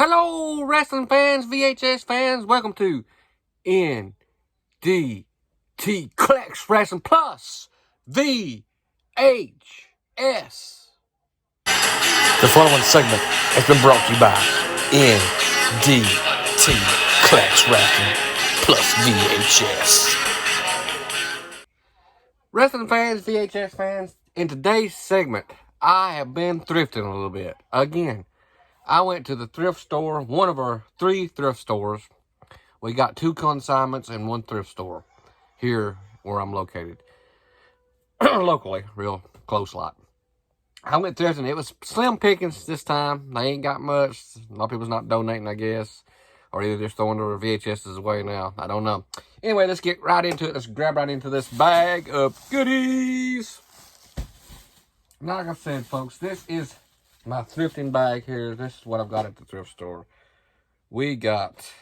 Hello, wrestling fans, VHS fans. Welcome to NDT Collects Wrestling Plus VHS. The following segment has been brought to you by NDT Collects Wrestling Plus VHS. Wrestling fans, VHS fans, in today's segment, I have been thrifting a little bit. Again, I went to the thrift store, one of our 3 thrift stores. We got 2 consignments and 1 thrift store here where I'm located. Locally, real close lot. I went thrifting. It was slim pickings this time. They ain't got much. A lot of people's not donating, I guess. Or either they're throwing their VHSs away now. I don't know. Anyway, let's get right into it. Let's grab right into this bag of goodies. Now, like I said, folks, this is my thrifting bag here. This is what I've got at the thrift store. We got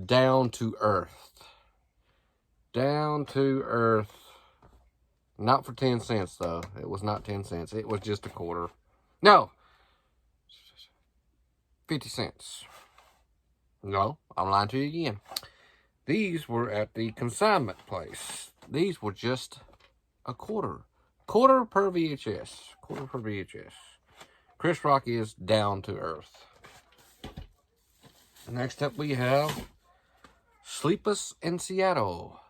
Down to Earth. Down to Earth. Not for 10 cents, though. It was not 10 cents. It was just a quarter. No. 50 cents. No, I'm lying to you again. These were at the consignment place. These were just a quarter. Quarter per VHS. Quarter per VHS. Chris Rock is Down to Earth. Next up we have Sleepless in Seattle.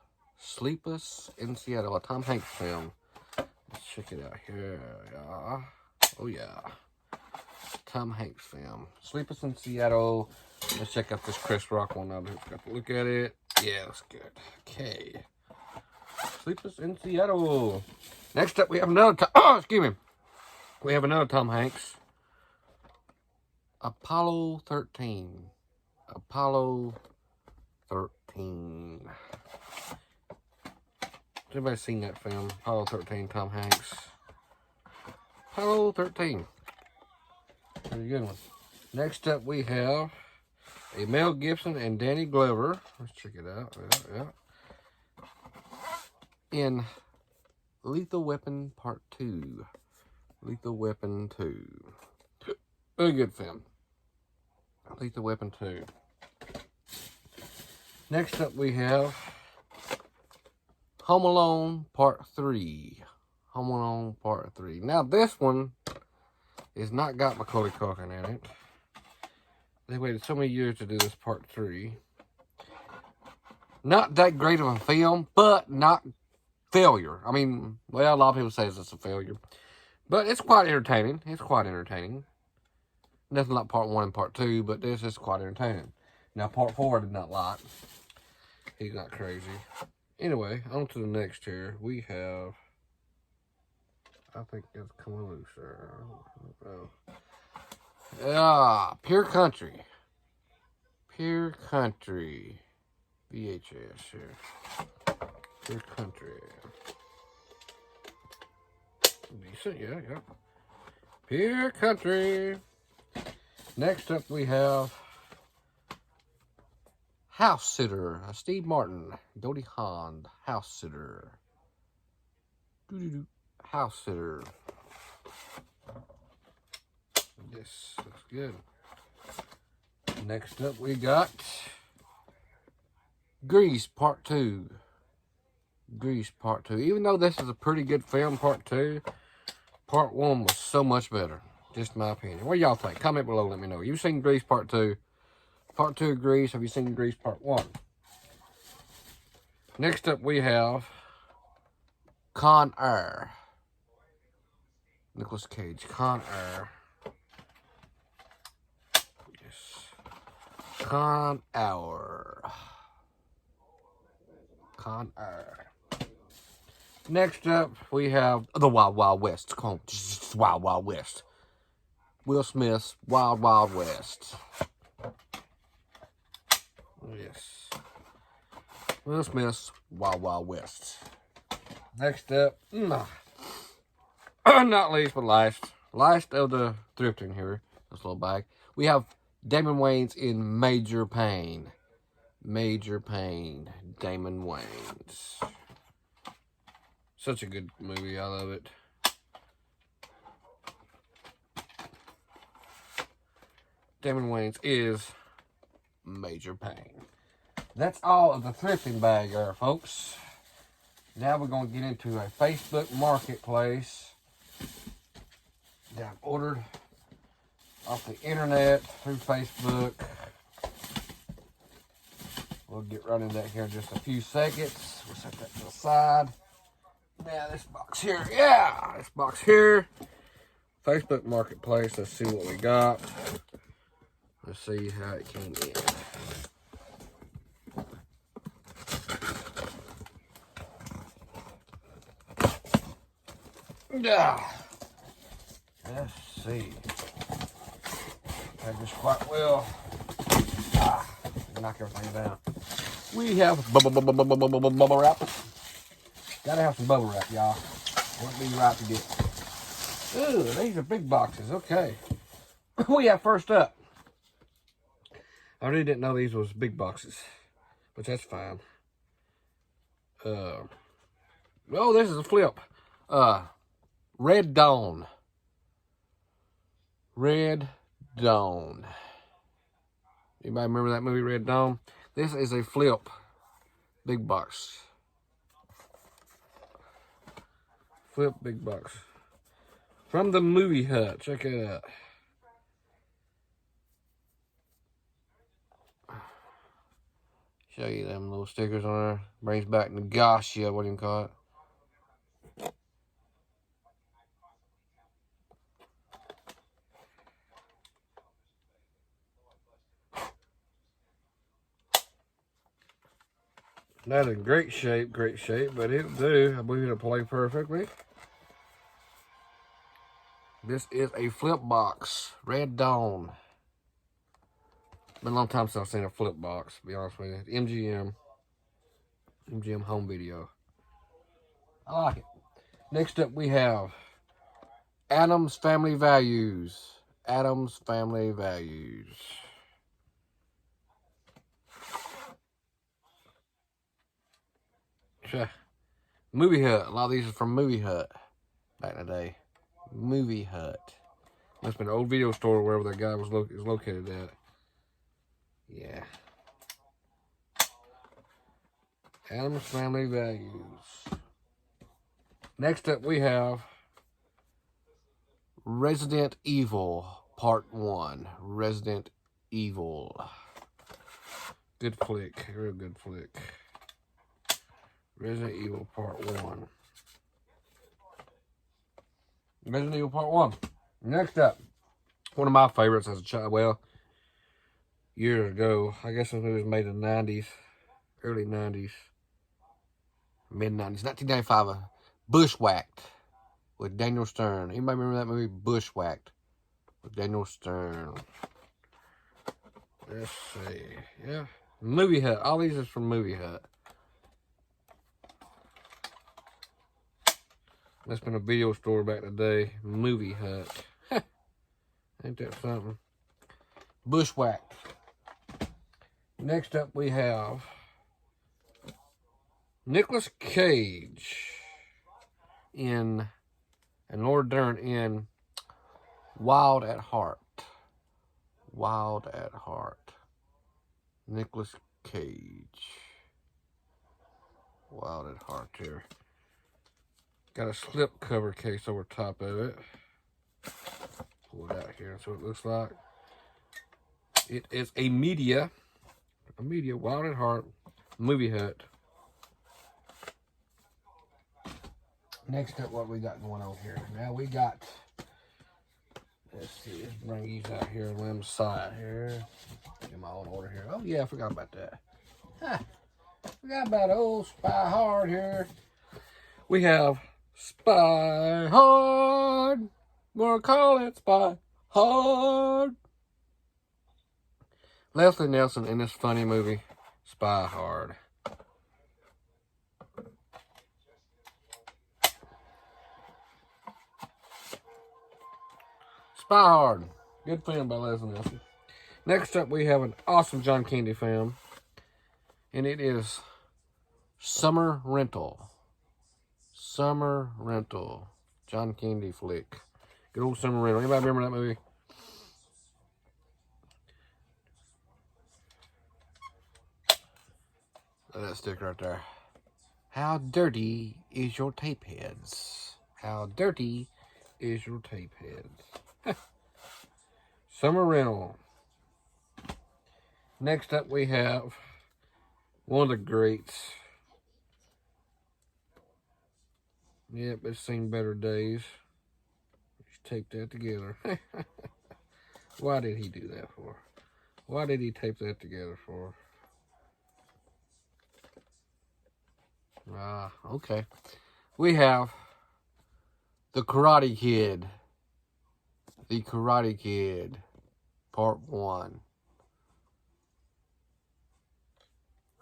Sleepless in Seattle, a Tom Hanks film. Let's check it out here. Yeah. Oh, yeah. Tom Hanks film. Sleepless in Seattle. Let's check out this Chris Rock one. I've got to look at it. Yeah, that's good. Okay. Sleepless in Seattle. Next up, we have another excuse me. We have another Tom Hanks. Apollo 13. Apollo 13. Has anybody seen that film? Apollo 13, Tom Hanks. Apollo 13. Pretty good one. Next up, we have a Mel Gibson and Danny Glover. Let's check it out. Yeah. In Lethal Weapon Part 2. Lethal Weapon 2. Very good film. Lethal Weapon 2. Next up, we have Home Alone Part 3. Home Alone Part 3. Now, this one is not got Macaulay Culkin in it. They waited so many years to do this Part 3. Not that great of a film, but not failure. I mean, well, a lot of people say it's a failure. But it's quite entertaining. It's quite entertaining. Nothing like Part 1 and Part 2, but this is quite entertaining. Now, Part 4 I did not like. He's not crazy. Anyway, on to the next here. We have, I think it's coming loose there. Oh. Pure Country. Pure Country. VHS here. Pure Country. Decent, yeah. Pure Country. Next up we have House Sitter. Steve Martin. Goldie Hawn. House Sitter. House Sitter. This looks good. Next up we got Grease Part 2. Grease Part 2. Even though this is a pretty good film, Part 2, Part 1 was so much better. Just my opinion. What do y'all think? Comment below, let me know. You've seen Grease Part 2. Part 2 of Grease. Have you seen Grease Part 1? Next up we have Con Air. Nicolas Cage. Con Air. Yes. Con Air. Con Air. Next up, we have the Wild Wild West. Come on, just Wild Wild West. Will Smith's Wild Wild West. Yes. Will Smith's Wild Wild West. Next up, not least but last of the thrifting here, this little bag, we have Damon Wayans in Major Pain. Major Pain. Damon Wayans. Such a good movie. I love it. Wayans is Major Pain. That's all of the thrifting bag there, folks. Now we're going to get into a Facebook marketplace that I've ordered off the internet through Facebook. We'll get right into that here in just a few seconds. We'll set that to the side. Now this box here, this box here. Facebook Marketplace, let's see what we got. Let's see how it came in. Let's see. That just quite well. Knock everything down. We have bubble wrap. Gotta have some bubble wrap, y'all. Wouldn't be right to get. Ooh, these are big boxes. Okay. We have first up. I really didn't know these was big boxes, but that's fine. Oh, this is a flip. Red Dawn. Red Dawn. Anybody remember that movie, Red Dawn? This is a flip. Big box. Flip big box. From the Movie Hut. Check it out. Show you them little stickers on there. Brings back Nagasha, what do you call it? Not in great shape, but it'll do. I believe it'll play perfectly. This is a flip box. Red Dawn. Been a long time since I've seen a flip box, to be honest with you. MGM home video. I like it. Next up we have Adam's Family Values. Adam's Family Values. Movie Hut. A lot of these are from Movie Hut back in the day. Movie Hut. Must have been an old video store wherever that guy was located at. Yeah. Adam's Family Values. Next up we have Resident Evil Part 1. Resident Evil. Good flick. Real good flick. Resident Evil Part 1. Resident Evil Part 1. Next up, one of my favorites as a child. Well, years ago. I guess this movie was made in the 90s. Early 90s. Mid-90s. 1995. Bushwhacked. With Daniel Stern. Anybody remember that movie? Bushwhacked. With Daniel Stern. Let's see. Yeah. Movie Hut. All these are from Movie Hut. That's been a video store back in the day. Movie Hut. Ain't that something? Bushwhacked. Next up we have Nicolas Cage and Laura Dern in Wild at Heart. Wild at Heart. Nicolas Cage. Wild at Heart here. Got a slip cover case over top of it. Pull it out here. That's what it looks like. It is a media Wild at Heart Movie Hut. Next up, what we got going on here? Now we got, let's see, let's bring these out here and them side here. Get my own order here. Oh yeah, I forgot about that. Forgot about old Spy Hard here. We have Spy Hard. We'll call it Spy Hard. Leslie Nielsen in this funny movie, Spy Hard. Spy Hard. Good film by Leslie Nielsen. Next up, we have an awesome John Candy film. And it is Summer Rental. Summer Rental. John Candy flick. Good old Summer Rental. Anybody remember that movie? That sticker right there. How dirty is your tape heads? How dirty is your tape heads? Summer rental. Next up we have one of the greats. Yep, it's seen better days. Let's tape that together. Why did he do that for? Why did he tape that together for? Okay. We have The Karate Kid. The Karate Kid, Part 1.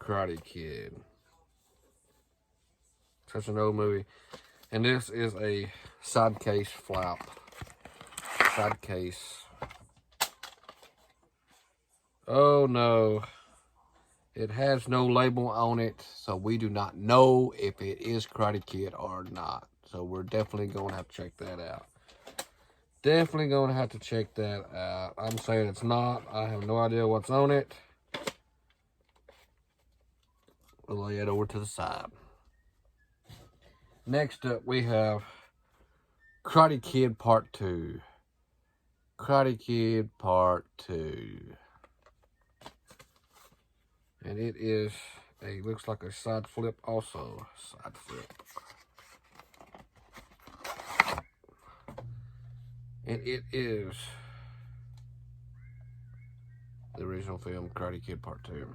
Karate Kid. Such an old movie. And this is a side case flap. Side case. Oh no. It has no label on it, so we do not know if it is Karate Kid or not. So we're definitely going to have to check that out. Definitely going to have to check that out. I'm saying it's not. I have no idea what's on it. We'll lay it over to the side. Next up, we have Karate Kid Part 2. Karate Kid Part 2. And it is looks like a side flip also. Side flip. And it is the original film, Karate Kid Part 2.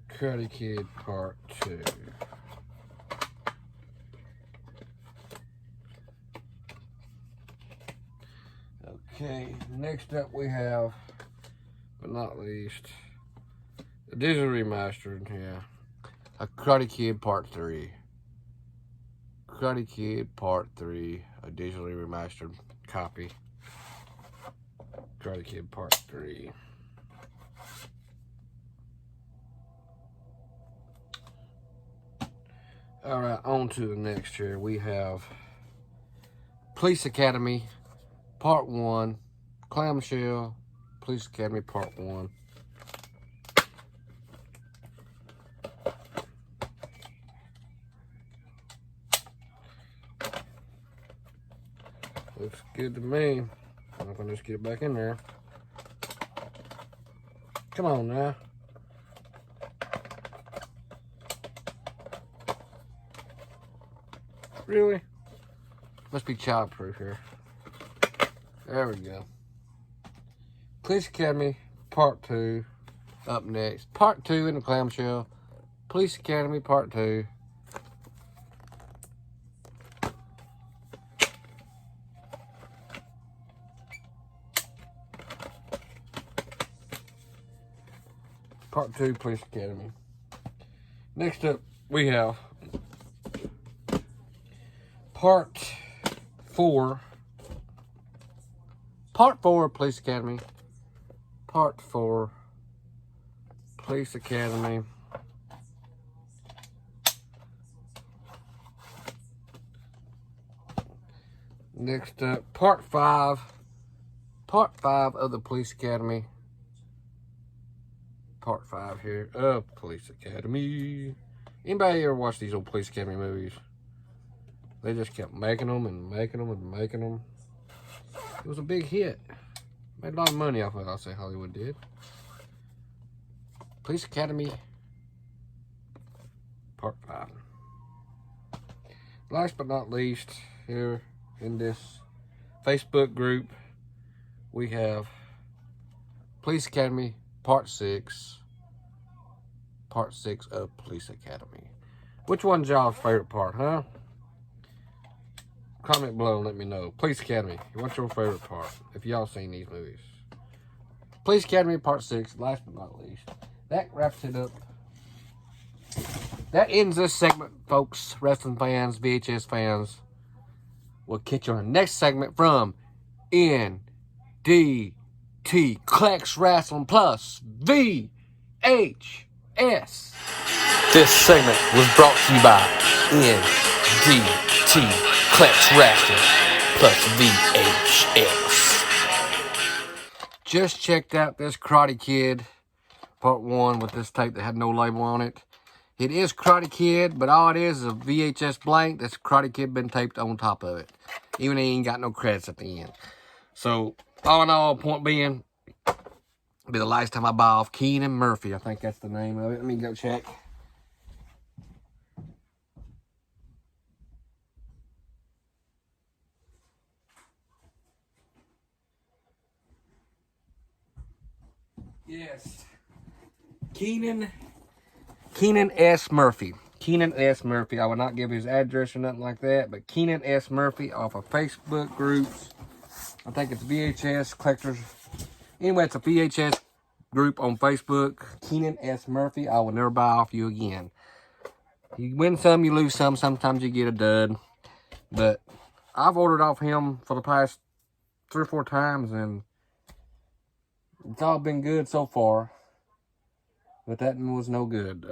Karate Kid Part 2. Okay, next up we have, but not least, the digital remastered, a Karate Kid Part 3. Karate Kid Part 3, a digitally remastered copy. Karate Kid Part 3. Alright, on to the next here. We have Police Academy Part 1, Clamshell, Police Academy Part 1. Looks good to me. I'm gonna just get it back in there. Come on now. Really? Must be childproof here. There we go. Police Academy Part 2 up next. Part 2 in the clamshell. Police Academy Part 2. Part 2 Police Academy. Next up we have Part 4. Part 4 Police Academy. Part 4 Police Academy. Next up, Part 5. Part 5 of the Police Academy. Part 5 here of Police Academy. Anybody ever watch these old Police Academy movies? They just kept making them and making them and making them. It was a big hit. Made a lot of money off of it, I'll say Hollywood did. Police Academy Part 5. Last but not least, here in this Facebook group, we have Police Academy Part 6. Part 6 of Police Academy. Which one's y'all's favorite part, huh? Comment below and let me know. Police Academy, what's your favorite part? If y'all seen these movies. Police Academy Part 6, last but not least. That wraps it up. That ends this segment, folks. Wrestling fans, VHS fans. We'll catch you on the next segment from NDT Clex Wrestling Plus VHS. This segment was brought to you by NDT Clex Wrestling Plus VHS. Just checked out this Karate Kid part 1 with this tape that had no label on it. It is Karate Kid, but all it is a VHS blank that's Karate Kid been taped on top of it. Even though he ain't got no credits at the end. So, all in all, point being, it'll be the last time I buy off Keenan Murphy. I think that's the name of it. Let me go check. Yes. Keenan S. Murphy. Keenan S. Murphy. I would not give his address or nothing like that, but Keenan S. Murphy off of Facebook groups. I think it's VHS Collectors. Anyway, it's a VHS group on Facebook. Keenan S. Murphy. I will never buy off you again. You win some, you lose some. Sometimes you get a dud. But I've ordered off him for the past 3 or 4 times, and it's all been good so far. But that one was no good.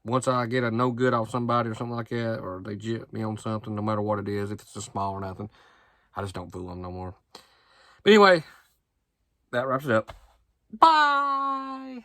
Once I get a no good off somebody or something like that, or they jit me on something, no matter what it is, if it's a small or nothing, I just don't fool them no more. But anyway, that wraps it up. Bye!